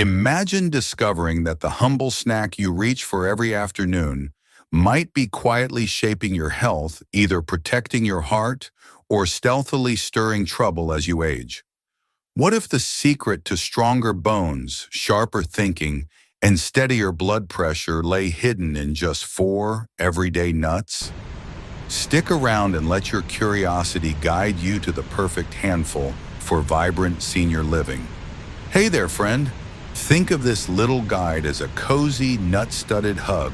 Imagine discovering that the humble snack you reach for every afternoon might be quietly shaping your health, either protecting your heart or stealthily stirring trouble as you age. What if the secret to stronger bones, sharper thinking, and steadier blood pressure lay hidden in just 4 everyday nuts? Stick around and let your curiosity guide you to the perfect handful for vibrant senior living. Hey there, friend. Think of this little guide as a cozy, nut-studded hug.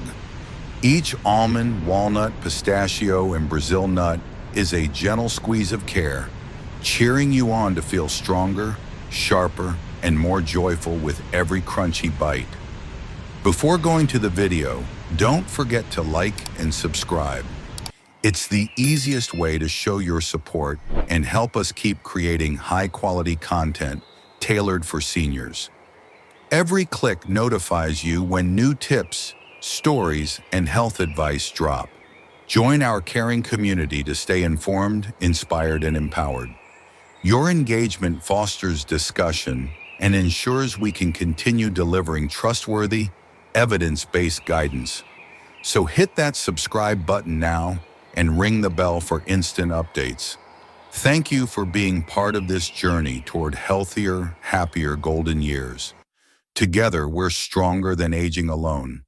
Each almond, walnut, pistachio, and Brazil nut is a gentle squeeze of care, cheering you on to feel stronger, sharper, and more joyful with every crunchy bite. Before going to the video, don't forget to like and subscribe. It's the easiest way to show your support and help us keep creating high-quality content tailored for seniors. Every click notifies you when new tips, stories, and health advice drop. Join our caring community to stay informed, inspired, and empowered. Your engagement fosters discussion and ensures we can continue delivering trustworthy, evidence-based guidance. So hit that subscribe button now and ring the bell for instant updates. Thank you for being part of this journey toward healthier, happier golden years. Together, we're stronger than aging alone.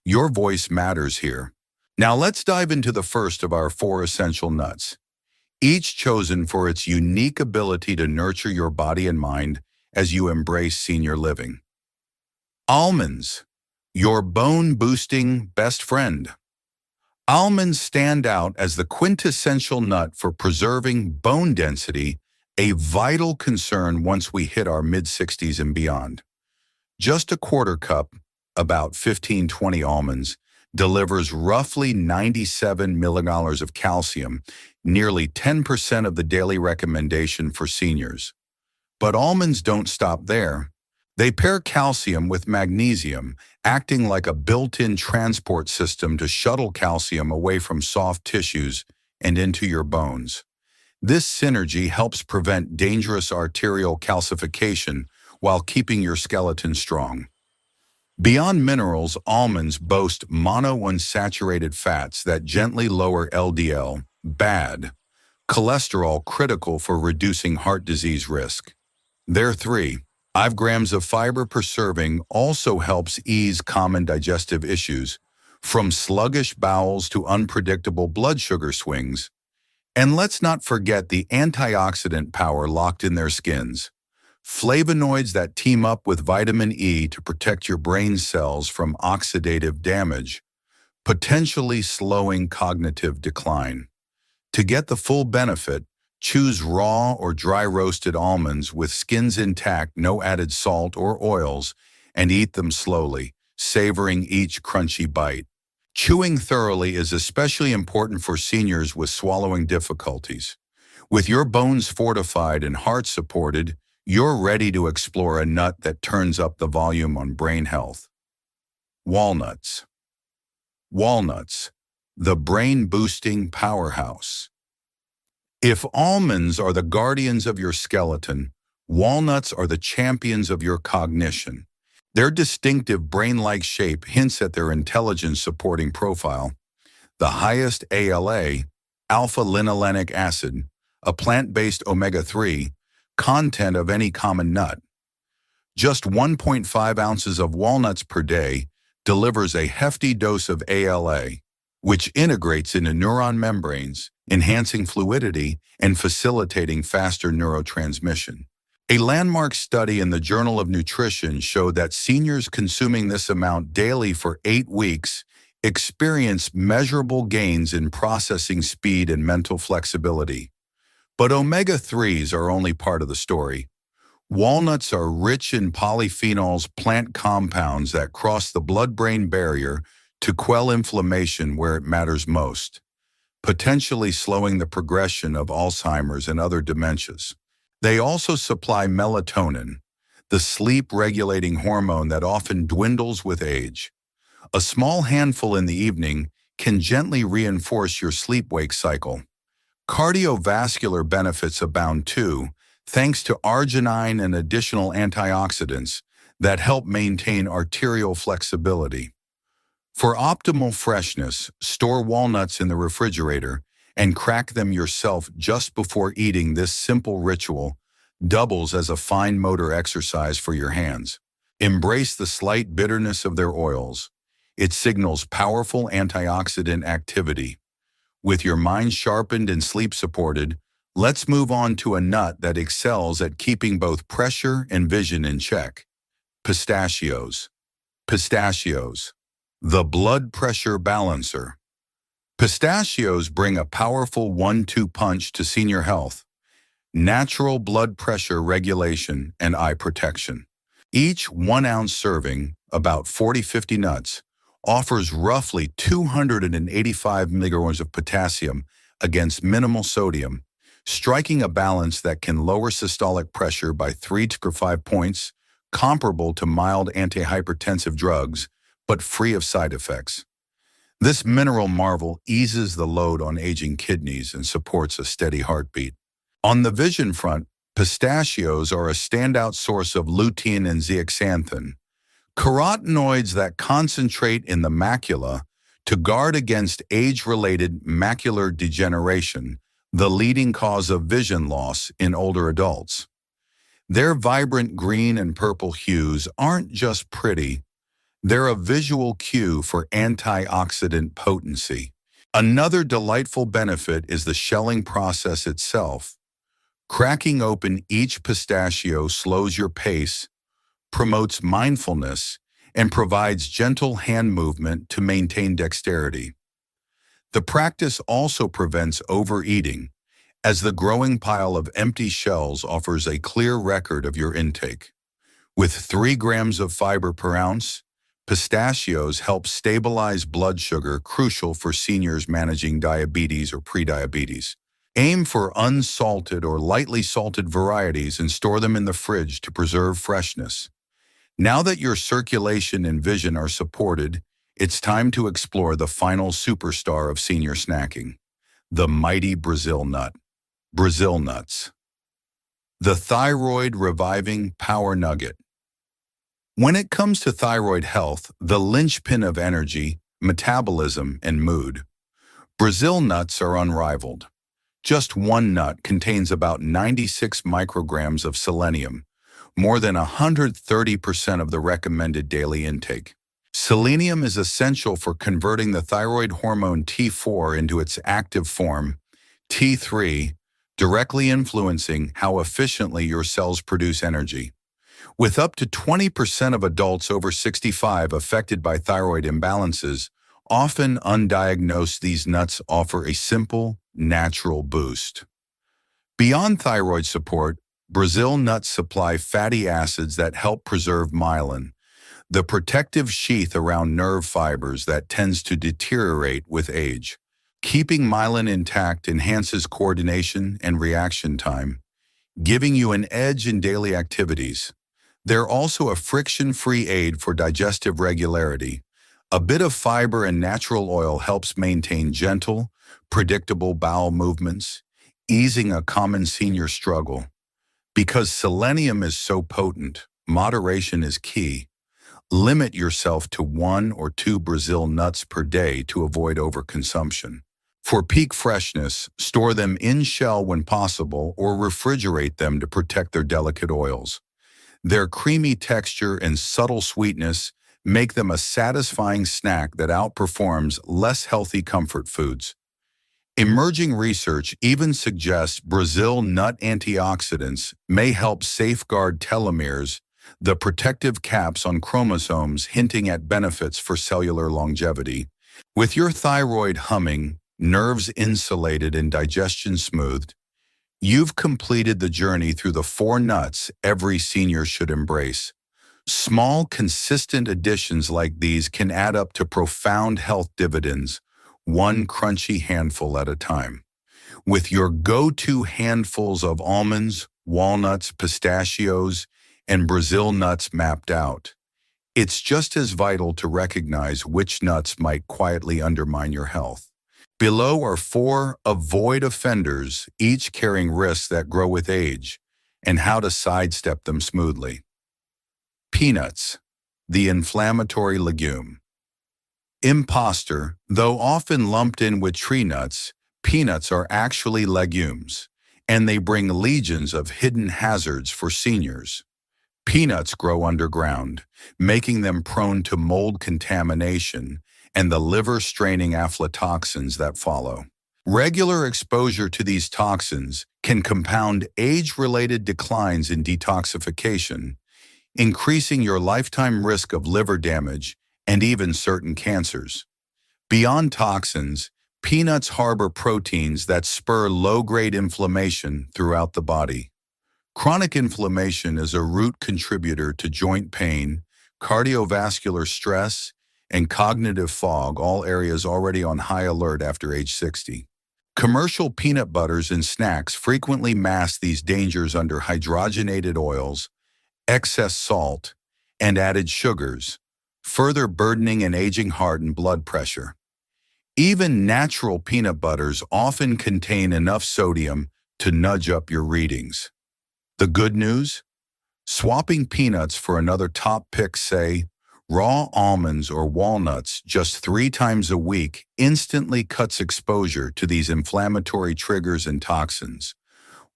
Your voice matters here. Now let's dive into the first of our 4 essential nuts, each chosen for its unique ability to nurture your body and mind as you embrace senior living. Almonds, your bone-boosting best friend. Almonds stand out as the quintessential nut for preserving bone density, a vital concern once we hit our mid-60s and beyond. Just a quarter cup, about 15-20 almonds, delivers roughly 97 milligallons of calcium, nearly 10% of the daily recommendation for seniors. But almonds don't stop there. They pair calcium with magnesium, acting like a built-in transport system to shuttle calcium away from soft tissues and into your bones. This synergy helps prevent dangerous arterial calcification while keeping your skeleton strong. Beyond minerals, almonds boast monounsaturated fats that gently lower LDL, bad, cholesterol critical for reducing heart disease risk. Their 5 grams of fiber per serving also helps ease common digestive issues, from sluggish bowels to unpredictable blood sugar swings. And let's not forget the antioxidant power locked in their skins. Flavonoids that team up with vitamin E to protect your brain cells from oxidative damage, potentially slowing cognitive decline. To get the full benefit, choose raw or dry roasted almonds with skins intact, no added salt or oils, and eat them slowly, savoring each crunchy bite. Chewing thoroughly is especially important for seniors with swallowing difficulties. With your bones fortified and heart supported, you're ready to explore a nut that turns up the volume on brain health. Walnuts. Walnuts, the brain-boosting powerhouse. If almonds are the guardians of your skeleton, walnuts are the champions of your cognition. Their distinctive brain-like shape hints at their intelligence-supporting profile. The highest ALA, alpha-linolenic acid, a plant-based omega-3, content of any common nut. Just 1.5 ounces of walnuts per day delivers a hefty dose of ALA, which integrates into neuron membranes, enhancing fluidity and facilitating faster neurotransmission. A landmark study in the Journal of Nutrition showed that seniors consuming this amount daily for 8 weeks experienced measurable gains in processing speed and mental flexibility. But omega-3s are only part of the story. Walnuts are rich in polyphenols, plant compounds that cross the blood-brain barrier to quell inflammation where it matters most, potentially slowing the progression of Alzheimer's and other dementias. They also supply melatonin, the sleep-regulating hormone that often dwindles with age. A small handful in the evening can gently reinforce your sleep-wake cycle. Cardiovascular benefits abound too, thanks to arginine and additional antioxidants that help maintain arterial flexibility. For optimal freshness, store walnuts in the refrigerator and crack them yourself just before eating. This simple ritual doubles as a fine motor exercise for your hands. Embrace the slight bitterness of their oils. It signals powerful antioxidant activity. With your mind sharpened and sleep supported, let's move on to a nut that excels at keeping both pressure and vision in check. Pistachios. Pistachios, the blood pressure balancer. Pistachios bring a powerful 1-2 punch to senior health: natural blood pressure regulation and eye protection. Each 1-ounce serving, about 40-50 nuts, offers roughly 285 milligrams of potassium against minimal sodium, striking a balance that can lower systolic pressure by 3 to 5 points, comparable to mild antihypertensive drugs, but free of side effects. This mineral marvel eases the load on aging kidneys and supports a steady heartbeat. On the vision front, pistachios are a standout source of lutein and zeaxanthin, carotenoids that concentrate in the macula to guard against age-related macular degeneration, the leading cause of vision loss in older adults. Their vibrant green and purple hues aren't just pretty, they're a visual cue for antioxidant potency. Another delightful benefit is the shelling process itself. Cracking open each pistachio slows your pace, promotes mindfulness, and provides gentle hand movement to maintain dexterity. The practice also prevents overeating, as the growing pile of empty shells offers a clear record of your intake. With 3 grams of fiber per ounce, pistachios help stabilize blood sugar, crucial for seniors managing diabetes or prediabetes. Aim for unsalted or lightly salted varieties and store them in the fridge to preserve freshness. Now that your circulation and vision are supported, it's time to explore the final superstar of senior snacking, the mighty Brazil nut. Brazil nuts. The thyroid reviving power nugget. When it comes to thyroid health, the linchpin of energy, metabolism, and mood, Brazil nuts are unrivaled. Just one nut contains about 96 micrograms of selenium, more than 130% of the recommended daily intake. Selenium is essential for converting the thyroid hormone T4 into its active form, T3, directly influencing how efficiently your cells produce energy. With up to 20% of adults over 65 affected by thyroid imbalances, often undiagnosed, these nuts offer a simple, natural boost. Beyond thyroid support, Brazil nuts supply fatty acids that help preserve myelin, the protective sheath around nerve fibers that tends to deteriorate with age. Keeping myelin intact enhances coordination and reaction time, giving you an edge in daily activities. They're also a friction-free aid for digestive regularity. A bit of fiber and natural oil helps maintain gentle, predictable bowel movements, easing a common senior struggle. Because selenium is so potent, moderation is key. Limit yourself to 1 or 2 Brazil nuts per day to avoid overconsumption. For peak freshness, store them in shell when possible or refrigerate them to protect their delicate oils. Their creamy texture and subtle sweetness make them a satisfying snack that outperforms less healthy comfort foods. Emerging research even suggests Brazil nut antioxidants may help safeguard telomeres, the protective caps on chromosomes hinting at benefits for cellular longevity. With your thyroid humming, nerves insulated, and digestion smoothed, you've completed the journey through the 4 nuts every senior should embrace. Small, consistent additions like these can add up to profound health dividends, one crunchy handful at a time. With your go-to handfuls of almonds, walnuts, pistachios, and Brazil nuts mapped out, it's just as vital to recognize which nuts might quietly undermine your health. Below are 4 avoid offenders, each carrying risks that grow with age, and how to sidestep them smoothly. Peanuts, the inflammatory legume. Imposter, though often lumped in with tree nuts, peanuts are actually legumes, and they bring legions of hidden hazards for seniors. Peanuts grow underground, making them prone to mold contamination and the liver-straining aflatoxins that follow. Regular exposure to these toxins can compound age-related declines in detoxification, increasing your lifetime risk of liver damage and even certain cancers. Beyond toxins, peanuts harbor proteins that spur low-grade inflammation throughout the body. Chronic inflammation is a root contributor to joint pain, cardiovascular stress, and cognitive fog, all areas already on high alert after age 60. Commercial peanut butters and snacks frequently mask these dangers under hydrogenated oils, excess salt, and added sugars, further burdening an aging heart and blood pressure. Even natural peanut butters often contain enough sodium to nudge up your readings. The good news? Swapping peanuts for another top pick, say, raw almonds or walnuts just 3 times a week instantly cuts exposure to these inflammatory triggers and toxins,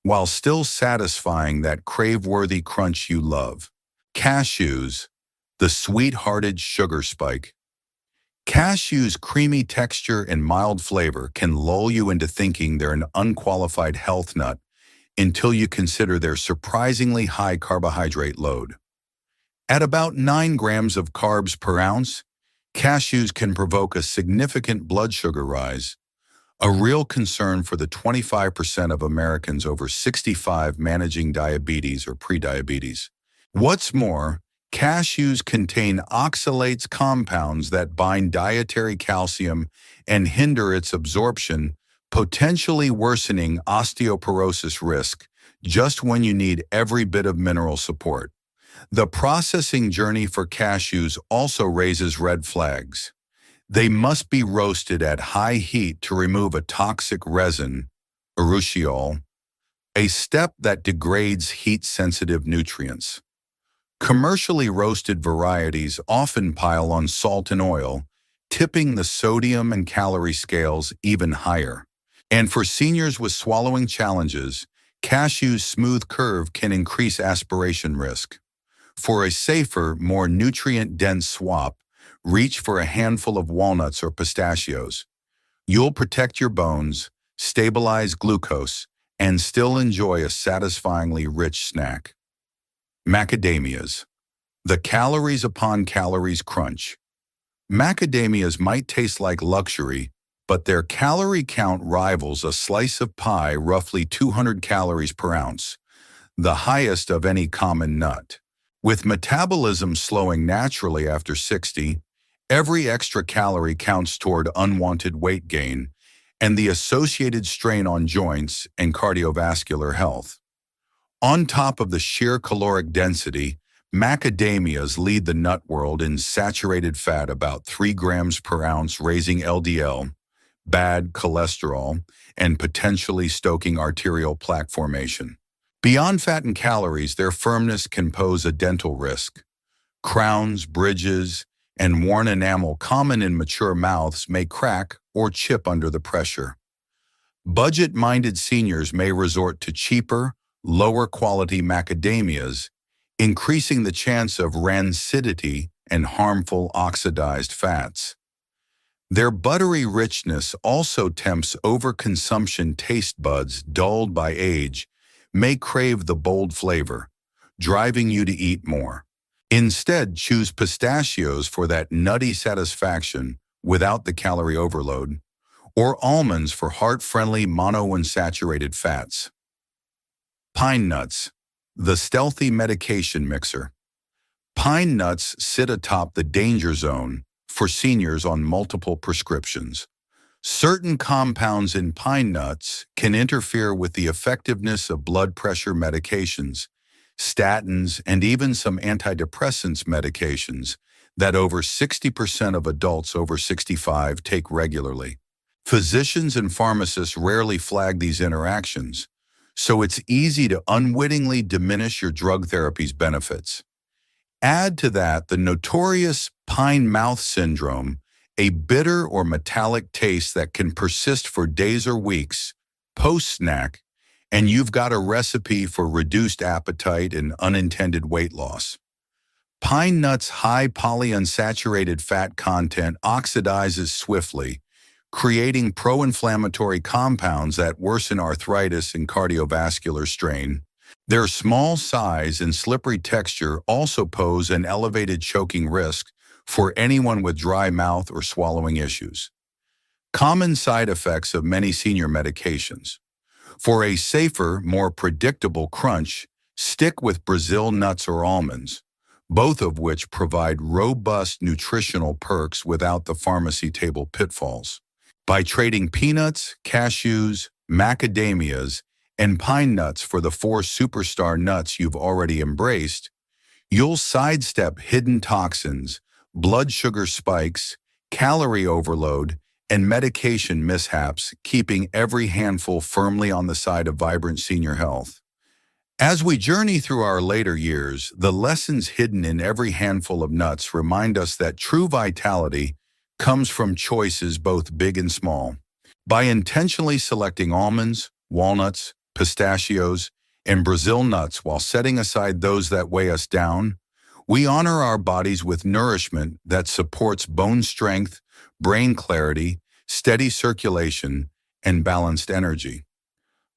while still satisfying that crave-worthy crunch you love. Cashews, the sweet-hearted sugar spike. Cashews' creamy texture and mild flavor can lull you into thinking they're an unqualified health nut until you consider their surprisingly high carbohydrate load. At about 9 grams of carbs per ounce, cashews can provoke a significant blood sugar rise, a real concern for the 25% of Americans over 65 managing diabetes or prediabetes. What's more, cashews contain oxalates compounds that bind dietary calcium and hinder its absorption, potentially worsening osteoporosis risk just when you need every bit of mineral support. The processing journey for cashews also raises red flags. They must be roasted at high heat to remove a toxic resin, urushiol, a step that degrades heat-sensitive nutrients. Commercially roasted varieties often pile on salt and oil, tipping the sodium and calorie scales even higher. And for seniors with swallowing challenges, cashew's smooth curve can increase aspiration risk. For a safer, more nutrient-dense swap, reach for a handful of walnuts or pistachios. You'll protect your bones, stabilize glucose, and still enjoy a satisfyingly rich snack. Macadamias, the calories upon calories crunch. Macadamias might taste like luxury, but their calorie count rivals a slice of pie roughly 200 calories per ounce, the highest of any common nut. With metabolism slowing naturally after 60, every extra calorie counts toward unwanted weight gain and the associated strain on joints and cardiovascular health. On top of the sheer caloric density, macadamias lead the nut world in saturated fat about 3 grams per ounce, raising LDL, bad cholesterol, and potentially stoking arterial plaque formation. Beyond fat and calories, their firmness can pose a dental risk. Crowns, bridges, and worn enamel common in mature mouths may crack or chip under the pressure. Budget-minded seniors may resort to cheaper, lower-quality macadamias, increasing the chance of rancidity and harmful oxidized fats. Their buttery richness also tempts overconsumption. Taste buds, dulled by age, may crave the bold flavor, driving you to eat more. Instead, choose pistachios for that nutty satisfaction without the calorie overload, or almonds for heart-friendly monounsaturated fats. Pine nuts, the stealthy medication mixer. Pine nuts sit atop the danger zone for seniors on multiple prescriptions. Certain compounds in pine nuts can interfere with the effectiveness of blood pressure medications, statins, and even some antidepressants medications that over 60% of adults over 65 take regularly. Physicians and pharmacists rarely flag these interactions, so it's easy to unwittingly diminish your drug therapy's benefits. Add to that the notorious pine mouth syndrome, a bitter or metallic taste that can persist for days or weeks post-snack, and you've got a recipe for reduced appetite and unintended weight loss. Pine nuts' high polyunsaturated fat content oxidizes swiftly, creating pro-inflammatory compounds that worsen arthritis and cardiovascular strain. Their small size and slippery texture also pose an elevated choking risk for anyone with dry mouth or swallowing issues. Common side effects of many senior medications. For a safer, more predictable crunch, stick with Brazil nuts or almonds, both of which provide robust nutritional perks without the pharmacy table pitfalls. By trading peanuts, cashews, macadamias, and pine nuts for the four superstar nuts you've already embraced, you'll sidestep hidden toxins, blood sugar spikes, calorie overload, and medication mishaps, keeping every handful firmly on the side of vibrant senior health. As we journey through our later years, the lessons hidden in every handful of nuts remind us that true vitality comes from choices both big and small. By intentionally selecting almonds, walnuts, pistachios, and Brazil nuts while setting aside those that weigh us down, we honor our bodies with nourishment that supports bone strength, brain clarity, steady circulation, and balanced energy.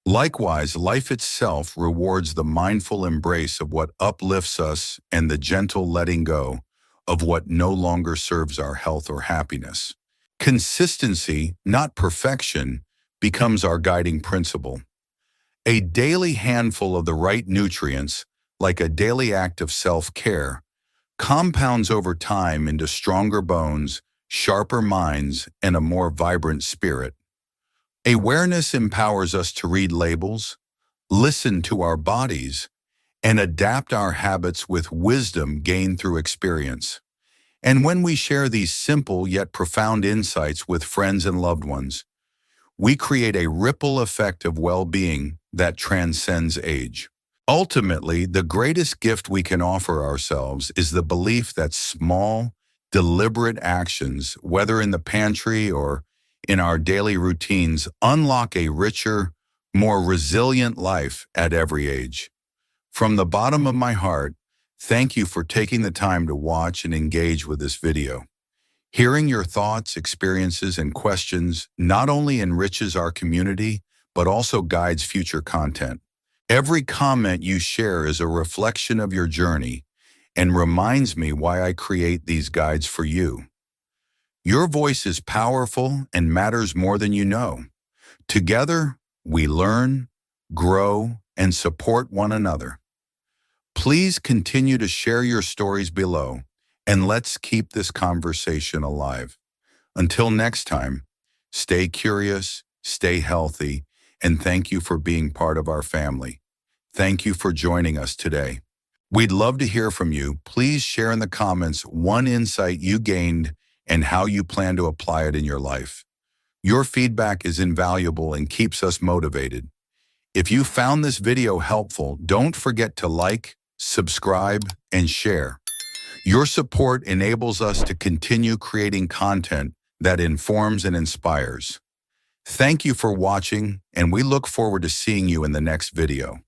Likewise, life itself rewards the mindful embrace of what uplifts us and the gentle letting go of what no longer serves our health or happiness. Consistency, not perfection, becomes our guiding principle. A daily handful of the right nutrients, like a daily act of self-care, compounds over time into stronger bones, sharper minds, and a more vibrant spirit. Awareness empowers us to read labels, listen to our bodies, and adapt our habits with wisdom gained through experience. And when we share these simple yet profound insights with friends and loved ones, we create a ripple effect of well-being that transcends age. Ultimately, the greatest gift we can offer ourselves is the belief that small, deliberate actions, whether in the pantry or in our daily routines, unlock a richer, more resilient life at every age. From the bottom of my heart, thank you for taking the time to watch and engage with this video. Hearing your thoughts, experiences, and questions not only enriches our community, but also guides future content. Every comment you share is a reflection of your journey and reminds me why I create these guides for you. Your voice is powerful and matters more than you know. Together, we learn, grow, and support one another. Please continue to share your stories below, and let's keep this conversation alive. Until next time, stay curious, stay healthy, and thank you for being part of our family. Thank you for joining us today. We'd love to hear from you. Please share in the comments one insight you gained and how you plan to apply it in your life. Your feedback is invaluable and keeps us motivated. If you found this video helpful, don't forget to like, subscribe, and share. Your support enables us to continue creating content that informs and inspires. Thank you for watching, and we look forward to seeing you in the next video.